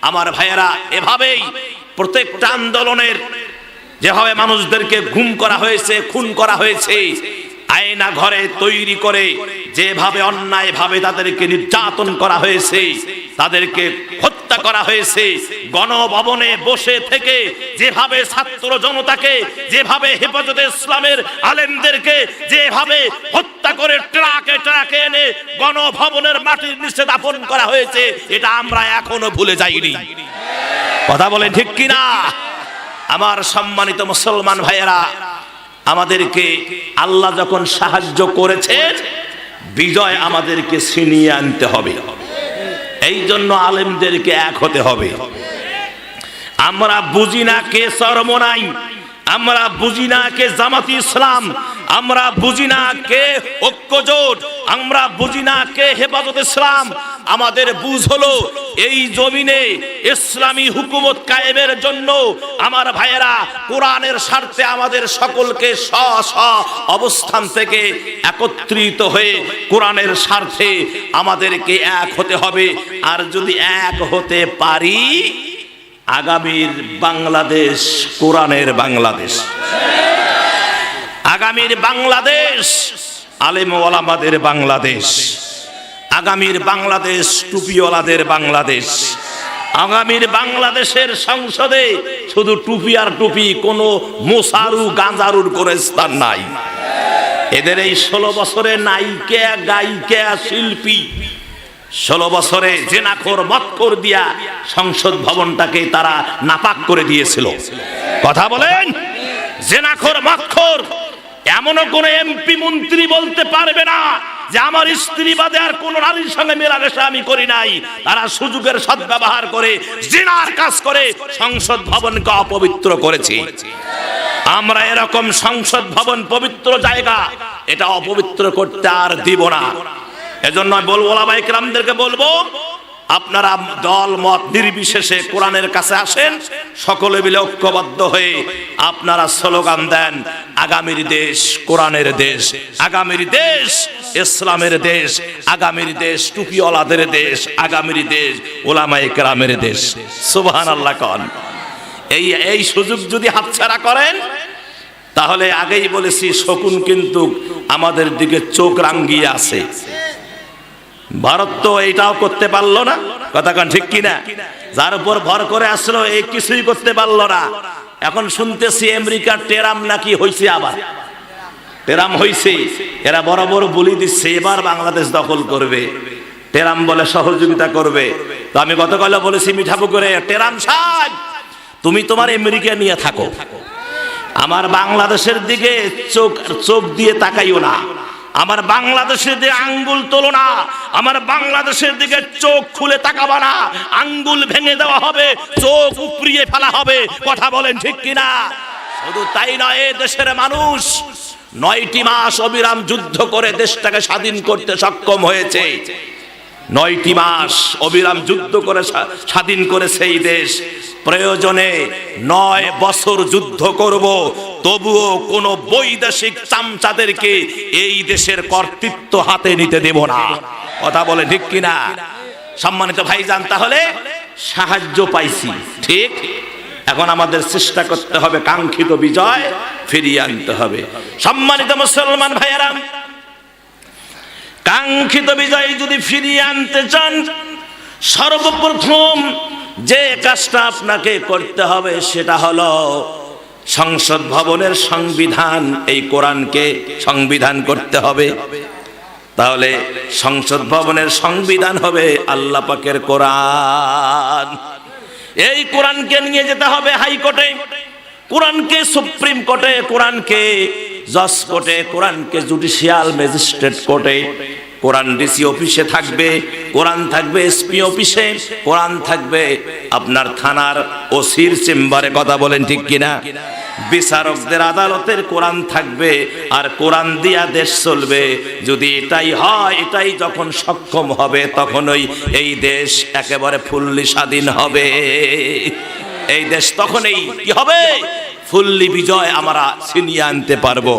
আমার ভাইয়েরা, এভাবেই প্রত্যেকটা আন্দোলনের যেভাবে মানুষদেরকে গুম করা হয়েছে, খুন করা হয়েছে, আয়না ঘরে তৈরি করে যেভাবে অন্যায়ভাবে তাদেরকে নির্যাতন করা হয়েছে, তাদেরকে হত্যা করা হয়েছে, গণভবনে বসে থেকে যেভাবে ছাত্র জনতাকে, যেভাবে হেফাজতে ইসলামের আলেমদেরকে যেভাবে হত্যা করে ট্রাকে ট্রাকে এনে গণভবনের মাটির নিচে দাফন করা হয়েছে, এটা আমরা এখনো ভুলে যাইনি। কথা বলেন ঠিক কিনা? আমার সম্মানিত মুসলমান ভাইয়েরা, আমাদেরকে আল্লাহ যখন সাহায্য করেছেন, বিজয় আমাদেরকে ছিনিয়ে আনতে হবে। এই জন্য আলেমদেরকে এক হতে হবে। আমরা বুঝি না কে চরমনাই, আমরা বুঝি না কে জামাতি ইসলাম, আমরা বুঝি না কে ঐক্যজোট, আমরা বুঝি না কে হেফাজত ইসলাম। আমাদের বুঝ হলো এই জমিনে ইসলামী হুকুমত কায়েমের জন্য আমার ভাইয়েরা কোরআনের স্বার্থে আমাদের সকলকে স্ব স্ব অবস্থান থেকে একত্রিত হয়ে কোরআনের স্বার্থে আমাদেরকে এক হতে হবে। আর যদি এক হতে পারি, আগামীর বাংলাদেশ কোরআনের বাংলাদেশ, আগামীর বাংলাদেশ আলেম ওলামাদের বাংলাদেশ, আগামীর বাংলাদেশ টুপিওয়ালাদের বাংলাদেশ, আগামীর বাংলাদেশের সংসদে শুধু টুপি আর টুপি, কোনো মোসারু গাঁজারুর কোনো স্থান নাই। এদের এই 16 বছরে নায়িকা গায়িকা শিল্পী 16 বছরে জেনাখোর মদখোর দিয়া সংসদ ভবনটাকে তারা নাপাক করে দিয়েছিল। কথা বলেন, জেনাখোর মদখোর এমনও কোন এমপি মন্ত্রী বলতে পারবে না যে আমার স্ত্রী বাদে আর কোন নারীর সঙ্গে মেলামেশা আমি করি নাই। তারা সুযোগের সদ্ব্যবহার করে জিনার কাজ করে সংসদ ভবনকে অপবিত্র করেছে। আমরা এরকম সংসদ ভবন পবিত্র জায়গা, এটা অপবিত্র করতে আর দিব না। এজন্য বলবো, ওলামায়ে কেরামদেরকে বলবো, আপনারা দল মত নির্বিশেষে কোরআনের কাছে আসেন, সকলে মিলে ঐক্যবদ্ধ হয়ে আপনারা স্লোগান দেন, আগামীর দেশ কোরআনের দেশ, আগামীর দেশ ইসলামের দেশ, আগামীর দেশ টুপিওয়ালাদের দেশ, আগামীর দেশ ওলামায়ে কেরামের দেশ। সুবহানাল্লাহ কোন। এই সুযোগ যদি হাতছাড়া করেন, তাহলে আগেই বলেছি শকুন কিন্তু আমাদের দিকে চোখ রাঙ্গিয়ে আছে। ভারত তো এইটাও করতে পারলো না, কথা কান ঠিক কিনা? যার উপর ভর করে আসলো এই কিছুই করতে পারলো না। এখন শুনতেছি আমেরিকার টেরাম নাকি হইছে, আবার টেরাম হইছে, এরা বড় বড় বলি দিচ্ছে এবার বাংলাদেশ দখল করবে, টেরাম বলে সহযোগিতা করবে। তো আমি গতকাল বলেছি মিঠাপুকুরে, টেরাম সাহেব তুমি তোমার আমেরিকা নিয়ে থাকো, আমার বাংলাদেশের দিকে চোখ দিয়ে তাকাইও না, আমার বাংলাদেশের দিকে আঙ্গুল তোলো না, আমার বাংলাদেশের দিকে চোখ খুলে তাকাবা না, আঙ্গুল ভেঙে দেওয়া হবে, চোখ উপড়িয়ে ফেলা হবে। কথা বলেন ঠিক কিনা? শুধু তাই নয়, দেশের মানুষ 9টি মাস অবিরাম যুদ্ধ করে দেশটাকে স্বাধীন করতে সক্ষম হয়েছে। 9টি মাস অবিরাম যুদ্ধ করে স্বাধীন করেছে এই দেশ। প্রয়োজনে 9 বছর যুদ্ধ করব, তবুও কোন বৈদেশিক চামচাদেরকে এই দেশের কর্তৃত্ব হাতে নিতে দেব না। কথা বলে ঠিক কিনা? সম্মানিত ভাইজান, তাহলে সাহায্য পাইছি ঠিক, এখন আমাদের চেষ্টা করতে হবে কাঙ্ক্ষিত বিজয় ফিরিয়ে আনতে হবে। সম্মানিত মুসলমান ভাইয়েরা, কাঙ্ক্ষিত বিজয় যদি ফিরিয়ে আনতে চান, সর্বপ্রথম যে কাজটা আপনাকে করতে হবে সেটা হলো সংসদ ভবনের সংবিধান, এই কোরআনকে সংবিধান করতে হবে। তাহলে সংসদ ভবনের সংবিধান হবে আল্লাহ পাকের কোরআন। এই কোরআনকে নিয়ে যেতে হবে হাইকোর্টে, কোরআনকে সুপ্রিম কোর্টে, কোরআনকে জজ কোর্টে, কোরআনকে জুডিশিয়াল ম্যাজিস্ট্রেট কোর্টে, কোরআন ডিসি অফিসে থাকবে, কোরআন থাকবে এসপি অফিসে, কোরআন থাকবে আপনার থানার ওসির চেম্বারে। কথা বলেন ঠিক কিনা? বিচারকদের আদালতের কোরআন থাকবে, আর কোরআন দিয়া দেশ চলবে। যদি এটাই হয়, এটাই যখন সক্ষম হবে, তখনই এই দেশ একেবারে ফুল্লি স্বাধীন হবে। এই দেশ তখনই কি হবে? ফুল্লি বিজয় আমরা ছিনিয়ে আনতে পারবো।